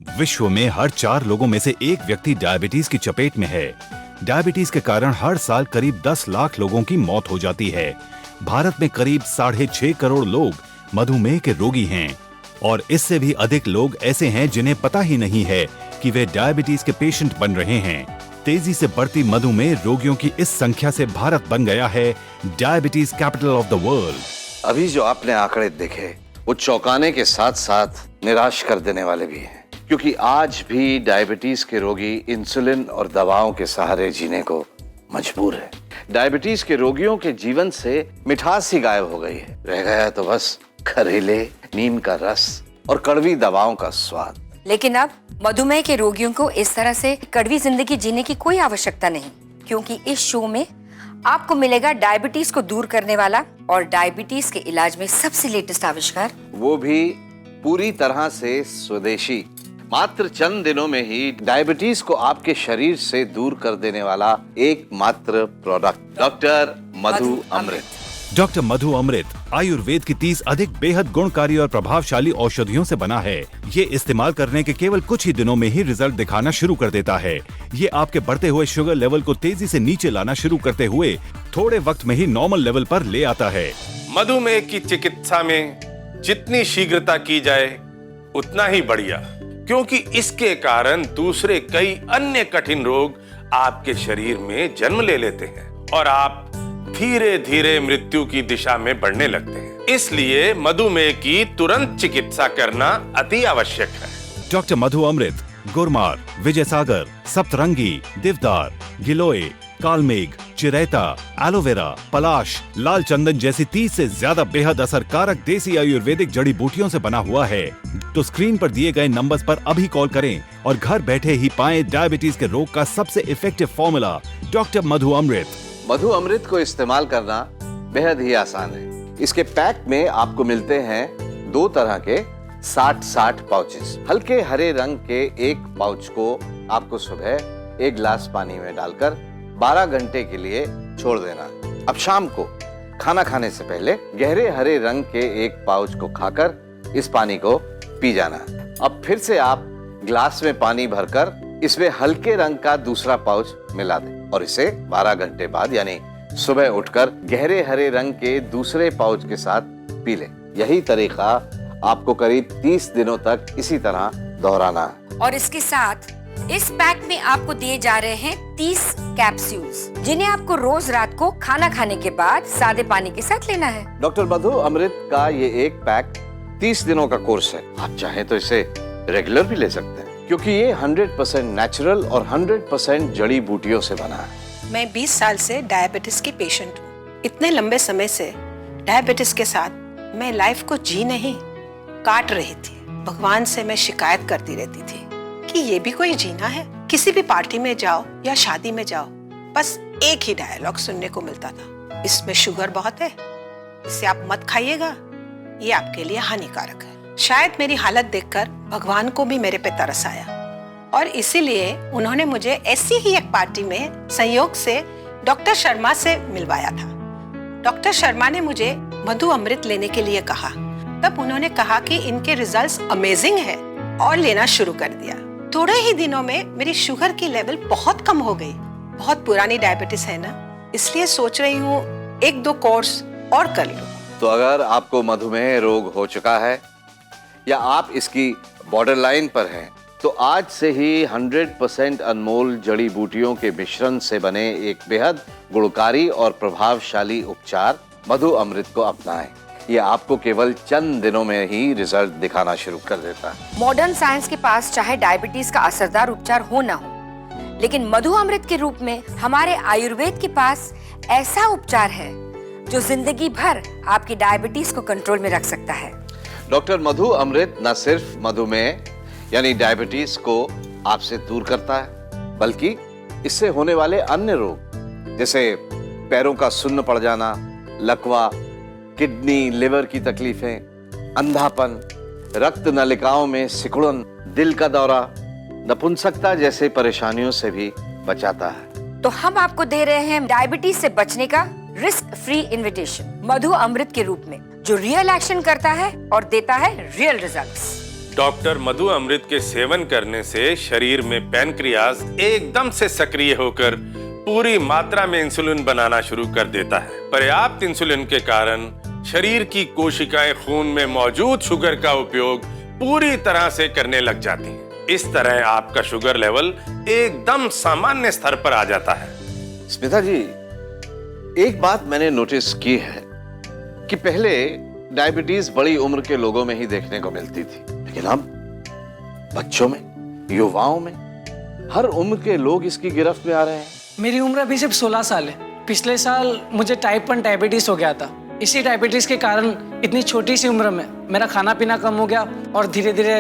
विश्व में हर 4 लोगों में से एक व्यक्ति डायबिटीज की चपेट में है। डायबिटीज के कारण हर साल करीब 10 लाख लोगों की मौत हो जाती है। भारत में करीब 6.5 करोड़ लोग मधुमेह के रोगी हैं और इससे भी अधिक लोग ऐसे हैं जिन्हें पता ही नहीं है कि वे डायबिटीज के पेशेंट बन रहे हैं। तेजी से बढ़ती मधुमेह रोगियों की इस संख्या से भारत बन गया है diabetes capital of the world. अभी जो आपने आंकड़े देखे वो चौंकाने के साथ साथ निराश कर देने वाले भी हैं, क्योंकि आज भी डायबिटीज के रोगी इंसुलिन और दवाओं के सहारे जीने को मजबूर है। डायबिटीज के रोगियों के जीवन से मिठास ही गायब हो गई है। रह गया तो बस खरीले नीम का रस और कड़वी दवाओं का स्वाद। लेकिन अब मधुमेह के रोगियों को इस तरह से कड़वी जिंदगी जीने की कोई आवश्यकता नहीं, क्योंकि इस शो में आपको मिलेगा डायबिटीज को दूर करने वाला और डायबिटीज के इलाज में सबसे लेटेस्ट आविष्कार, वो भी पूरी तरह से स्वदेशी। मात्र चंद दिनों में ही डायबिटीज को आपके शरीर से दूर कर देने वाला एकमात्र प्रोडक्ट डॉक्टर मधु अमृत। डॉक्टर मधु अमृत आयुर्वेद की 30 अधिक बेहद गुणकारी और प्रभावशाली औषधियों से बना है। ये इस्तेमाल करने के केवल कुछ ही दिनों में ही रिजल्ट दिखाना शुरू कर देता है। ये आपके बढ़ते हुए शुगर लेवल को तेजी से नीचे लाना शुरू करते हुए थोड़े वक्त में ही नॉर्मल लेवल पर ले आता है। मधुमेह की चिकित्सा में जितनी शीघ्रता की जाए उतना ही बढ़िया, क्योंकि इसके कारण दूसरे कई अन्य कठिन रोग आपके शरीर में जन्म ले लेते हैं और आप धीरे धीरे मृत्यु की दिशा में बढ़ने लगते हैं। इसलिए मधुमेह की तुरंत चिकित्सा करना अति आवश्यक है। डॉक्टर मधु अमृत गुरमार, विजय सागर, सप्तरंगी, देवदार, गिलोय, कालमेघ, चिरैता, एलोवेरा, पलाश, लाल चंदन जैसी 30 से ज्यादा बेहद असरकारक देसी आयुर्वेदिक जड़ी बूटियों से बना हुआ है। तो स्क्रीन पर दिए गए नंबर्स पर अभी कॉल करें और घर बैठे ही पाएं डायबिटीज के रोग का सबसे इफेक्टिव फॉर्मूला डॉक्टर मधु अमृत। मधु अमृत को इस्तेमाल करना बेहद ही आसान है। इसके पैक में आपको मिलते हैं 2 तरह के 60-60 पाउचेस। हल्के हरे रंग के एक पाउच को आपको सुबह 1 गिलास पानी में डालकर 12 घंटे के लिए छोड़ देना। अब शाम को खाना खाने से पहले गहरे हरे रंग के एक पाउच को खाकर इस पानी को पी जाना। अब फिर से आप गिलास में पानी भरकर इसमें हल्के रंग का दूसरा पाउच मिला दें और इसे 12 घंटे बाद यानी सुबह उठकर गहरे हरे रंग के दूसरे पाउच के साथ पी लें। यही तरीका आपको करीब 30 दिनों तक इसी तरह दोहराना है। और इसके साथ इस पैक में आपको दिए जा रहे हैं 30 कैप्सूल्स, जिन्हें आपको रोज रात को खाना खाने के बाद सादे पानी के साथ लेना है। डॉक्टर मधु अमृत का ये एक पैक 30 दिनों का कोर्स है। आप चाहें तो इसे रेगुलर भी ले सकते हैं, क्योंकि ये 100% नेचुरल और 100% जड़ी बूटियों से बना है। मैं 20 साल से डायबिटीज की पेशेंट हूँ। इतने लंबे समय से डायबिटीज के साथ मैं लाइफ को जी नहीं काट रही थी। भगवान से मैं शिकायत करती रहती थी कि ये भी कोई जीना है। किसी भी पार्टी में जाओ या शादी में जाओ, बस एक ही डायलॉग सुनने को मिलता था, इसमें शुगर बहुत है, इसे आप मत खाइएगा, ये आपके लिए हानिकारक है। शायद मेरी हालत देखकर भगवान को भी मेरे पे तरस आया और इसीलिए उन्होंने मुझे ऐसी ही एक पार्टी में संयोग से डॉक्टर शर्मा से मिलवाया था। डॉक्टर शर्मा ने मुझे मधु अमृत लेने के लिए कहा। तब उन्होंने कहा कि इनके रिजल्ट्स अमेजिंग है और लेना शुरू कर दिया। थोड़े ही दिनों में मेरी शुगर की लेवल बहुत कम हो गई। बहुत पुरानी डायबिटीज है ना, इसलिए सोच रही हूँ 1-2 कोर्स और कर लूं। तो अगर आपको मधुमेह रोग हो चुका है या आप इसकी बॉर्डर लाइन पर हैं, तो आज से ही 100% अनमोल जड़ी बूटियों के मिश्रण से बने एक बेहद गुणकारी और प्रभावशाली उपचार मधु अमृत को अपनाएं। ये आपको केवल चंद दिनों में ही रिजल्ट दिखाना शुरू कर देता है। मॉडर्न साइंस के पास चाहे डायबिटीज का असरदार उपचार हो ना हो, लेकिन मधु अमृत के रूप में हमारे आयुर्वेद के पास ऐसा उपचार है जो जिंदगी भर आपकी डायबिटीज को कंट्रोल में रख सकता है। डॉक्टर मधु अमृत न सिर्फ मधुमेह यानी डायबिटीज को आपसे दूर करता है, बल्कि इससे होने वाले अन्य रोग जैसे पैरों का सुन्न पड़ जाना, लकवा, किडनी लिवर की तकलीफें, अंधापन, रक्त नलिकाओं में सिकुड़न, दिल का दौरा, नपुंसकता जैसे परेशानियों से भी बचाता है। तो हम आपको दे रहे हैं डायबिटीज से बचने का रिस्क फ्री इन्विटेशन मधु अमृत के रूप में, जो रियल एक्शन करता है और देता है रियल रिजल्ट्स। डॉक्टर मधु अमृत के सेवन करने से शरीर में पैनक्रियाज एकदम से सक्रिय होकर पूरी मात्रा में इंसुलिन बनाना शुरू कर देता है। पर्याप्त इंसुलिन के कारण शरीर की कोशिकाएं खून में मौजूद शुगर का उपयोग पूरी तरह से करने लग जाती हैं। इस तरह आपका शुगर लेवल एकदम सामान्य स्तर पर आ जाता है। स्मिता जी, एक बात मैंने नोटिस की है कि पहले डायबिटीज बड़ी उम्र के लोगों में ही देखने को मिलती थी, लेकिन अब बच्चों में, युवाओं में, हर उम्र के लोग इसकी गिरफ्त में आ रहे हैं। मेरी उम्र अभी सिर्फ 16 साल है। पिछले साल मुझे टाइप 1 डायबिटीज हो गया था। इसी डायबिटीज के कारण इतनी छोटी सी उम्र में मेरा खाना पीना कम हो गया और धीरे धीरे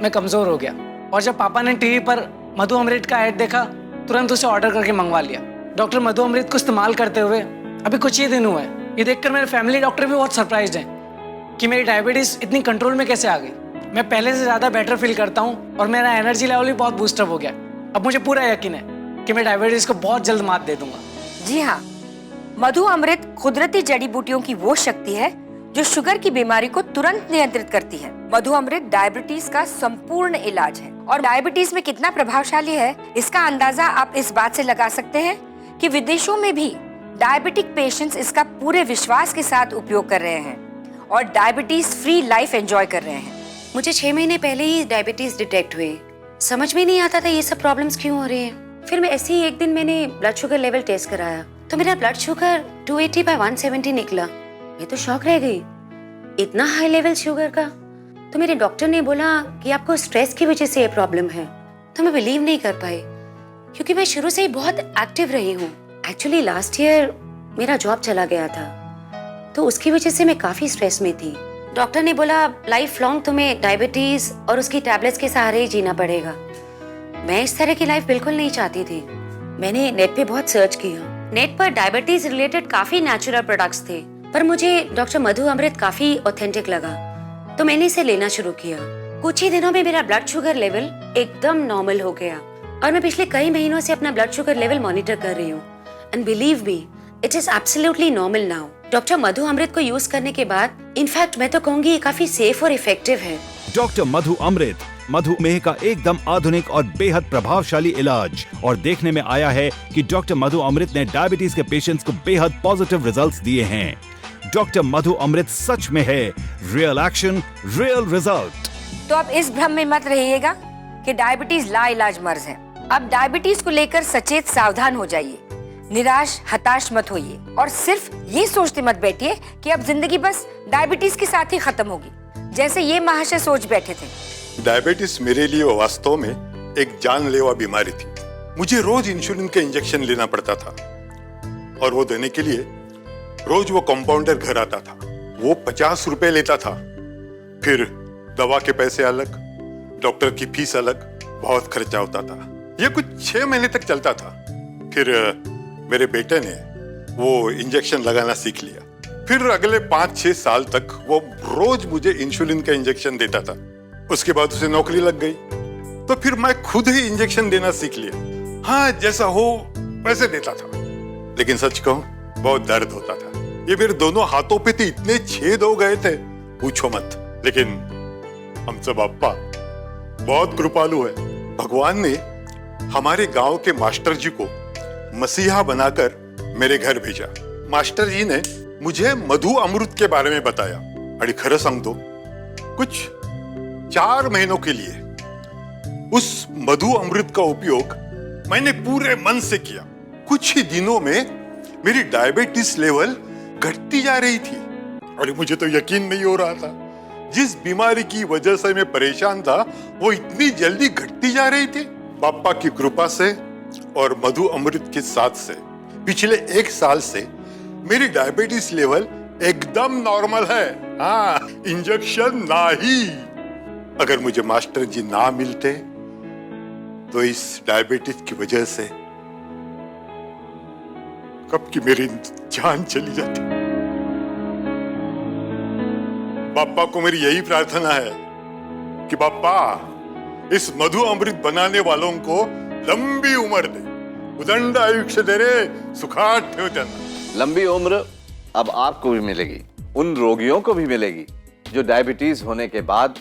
मैं कमजोर हो गया। और जब पापा ने टीवी पर मधु अमृत का ऐड देखा, तुरंत उसे ऑर्डर करके मंगवा लिया। डॉक्टर मधु अमृत को इस्तेमाल करते हुए अभी कुछ ही दिन हुए। ये देखकर मेरे फैमिली डॉक्टर भी बहुत सरप्राइज्ड हैं कि मेरी डायबिटीज इतनी कंट्रोल में कैसे आ गई। मैं पहले से ज़्यादा बेटर फील करता हूँ और मेरा एनर्जी लेवल भी बहुत बूस्टअप हो गया। अब मुझे पूरा यकीन है कि मैं डायबिटीज को बहुत जल्द मात दे दूंगा। जी हाँ, मधु अमृत कुदरती जड़ी बूटियों की वो शक्ति है जो शुगर की बीमारी को तुरंत नियंत्रित करती है। मधु अमृत डायबिटीज का संपूर्ण इलाज है और डायबिटीज में कितना प्रभावशाली है इसका अंदाजा आप इस बात से लगा सकते हैं कि विदेशों में भी डायबिटिक पेशेंट्स इसका पूरे विश्वास के साथ उपयोग कर रहे हैं और डायबिटीज फ्री लाइफ एंजॉय कर रहे हैं। मुझे 6 महीने पहले ही डायबिटीज डिटेक्ट हुई। समझ में नहीं आता था ये सब प्रॉब्लम्स क्यों हो रही हैं। फिर मैं ऐसे ही एक दिन मैंने ब्लड शुगर लेवल टेस्ट कराया तो मेरा ब्लड शुगर 280/170 निकला। मैं तो शॉक रह गई, इतना हाई लेवल शुगर का। तो मेरे डॉक्टर ने बोला कि आपको स्ट्रेस की वजह से ये प्रॉब्लम है। तो मैं बिलीव नहीं कर पाई क्योंकि मैं शुरू से ही बहुत एक्टिव रही हूँ। एक्चुअली लास्ट ईयर मेरा जॉब चला गया था तो उसकी वजह से मैं काफी स्ट्रेस में थी। डॉक्टर ने बोला लाइफ लॉन्ग तुम्हें डायबिटीज और उसकी टैबलेट्स के सहारे ही जीना पड़ेगा। मैं इस तरह की लाइफ बिल्कुल नहीं चाहती थी। मैंने नेट पे बहुत सर्च किया। नेट पर डायबिटीज रिलेटेड काफी नेचुरल प्रोडक्ट्स थे पर मुझे डॉक्टर मधु अमृत काफी ऑथेंटिक लगा तो मैंने इसे लेना शुरू किया। कुछ ही दिनों में मेरा ब्लड शुगर लेवल एकदम नॉर्मल हो गया और मैं पिछले कई महीनों से अपना ब्लड शुगर लेवल मॉनिटर कर रही हूँ and believe me it is absolutely normal now. Doctor Madhu Amrit को यूज करने के बाद इनफैक्ट मैं तो कहूंगी ये काफी सेफ और इफेक्टिव है। डॉक्टर मधु अमृत मधुमेह का एकदम आधुनिक और बेहद प्रभावशाली इलाज। और देखने में आया है कि डॉक्टर मधु अमृत ने डायबिटीज के पेशेंट्स को बेहद पॉजिटिव रिजल्ट्स दिए हैं। डॉक्टर मधु अमृत सच में है रियल एक्शन रियल रिजल्ट। तो अब इस भ्रम में मत रहिएगा कि डायबिटीज लाइलाज मर्ज है। अब डायबिटीज को लेकर सचेत सावधान हो जाइए, निराश हताश मत होइए और सिर्फ ये सोचते मत बैठिए कि अब जिंदगी बस डायबिटीज के साथ ही खत्म होगी, जैसे ये महाशय सोच बैठे थे। डायबिटीज मेरे लिए वास्तव में एक जानलेवा बीमारी थी। मुझे रोज इंसुलिन के इंजेक्शन लेना पड़ता था और वो देने के लिए रोज वो कंपाउंडर घर आता था। वो 50 रुपए लेता था। फिर दवा के पैसे अलग, डॉक्टर की फीस अलग, बहुत खर्चा होता था। ये कुछ 6 महीने तक चलता था। फिर मेरे बेटे ने वो इंजेक्शन लगाना सीख लिया। फिर अगले 5-6 साल तक वो रोज मुझे इंसुलिन का इंजेक्शन देता था। उसके बाद उसे नौकरी लग गई तो फिर मैं खुद ही इंजेक्शन देना सीख लिया। हाँ, जैसा हो वैसे देता था, लेकिन सच कहूं बहुत दर्द होता था। ये मेरे दोनों हाथों पे तो इतने छेद हो गए थे, पूछो मत। लेकिन हम सब अप्पा बहुत कृपालु है। भगवान ने हमारे गांव के मास्टर जी को मसीहा बनाकर मेरे घर भेजा। मास्टर जी ने मुझे मधु अमृत के बारे में बताया। अरे खरं सांगतो, कुछ 4 महीनों के लिए उस मधु अमृत का उपयोग मैंने पूरे मन से किया। कुछ ही दिनों में मेरी डायबिटीज लेवल घटती जा रही थी। और मुझे तो यकीन नहीं हो रहा था, जिस बीमारी की वजह से मैं परेशान था वो इतनी जल्दी घटती जा रही थी। बापा की कृपा से और मधु अमृत के साथ से पिछले 1 साल से मेरी डायबिटीज लेवल एकदम नॉर्मल है। हाँ, इंजेक्शन ना ही। अगर मुझे मास्टर जी ना मिलते तो इस डायबिटीज की वजह से कब की मेरी जान चली जाती। बापा को मेरी यही प्रार्थना है कि बापा इस मधु अमृत बनाने वालों को लंबी उम्र दे, उदंड आयुष्य दे रे, सुखाट ठेव त्यांना। लंबी उम्र अब आपको भी मिलेगी, उन रोगियों को भी मिलेगी जो डायबिटीज होने के बाद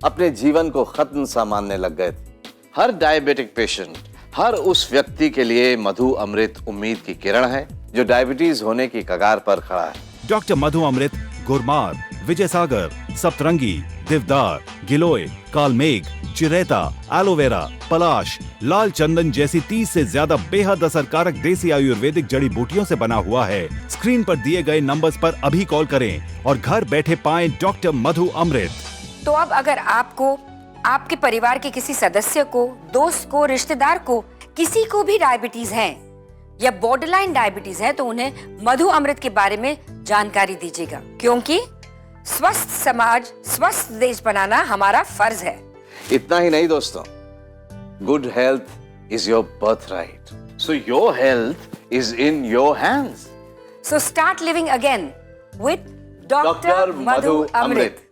अपने जीवन को खत्म सा मानने लग गए थे। हर डायबिटिक पेशेंट, हर उस व्यक्ति के लिए मधु अमृत उम्मीद की किरण है जो डायबिटीज होने की कगार पर खड़ा है। डॉक्टर मधु अमृत गुरमार, विजय सागर, सप्तरंगी, देवदार, गिलोय, कालमेघ, चिरेता, एलोवेरा, पलाश, लाल चंदन जैसी 30 से ज्यादा बेहद असरकारक देसी आयुर्वेदिक जड़ी बूटियों से बना हुआ है। स्क्रीन पर दिए गए नंबर्स पर अभी कॉल करें और घर बैठे पाएं डॉक्टर मधु अमृत। तो अब अगर आपको, आपके परिवार के किसी सदस्य को, दोस्त को, रिश्तेदार को, किसी को भी डायबिटीज है या बॉर्डरलाइन डायबिटीज है तो उन्हें मधु अमृत के बारे में जानकारी दीजिएगा, क्योंकि स्वस्थ समाज, स्वस्थ देश बनाना हमारा फर्ज है। इतना ही नहीं दोस्तों, good health is your birth right, so your health is in your hands. So start living again with Dr. Madhu Amrit.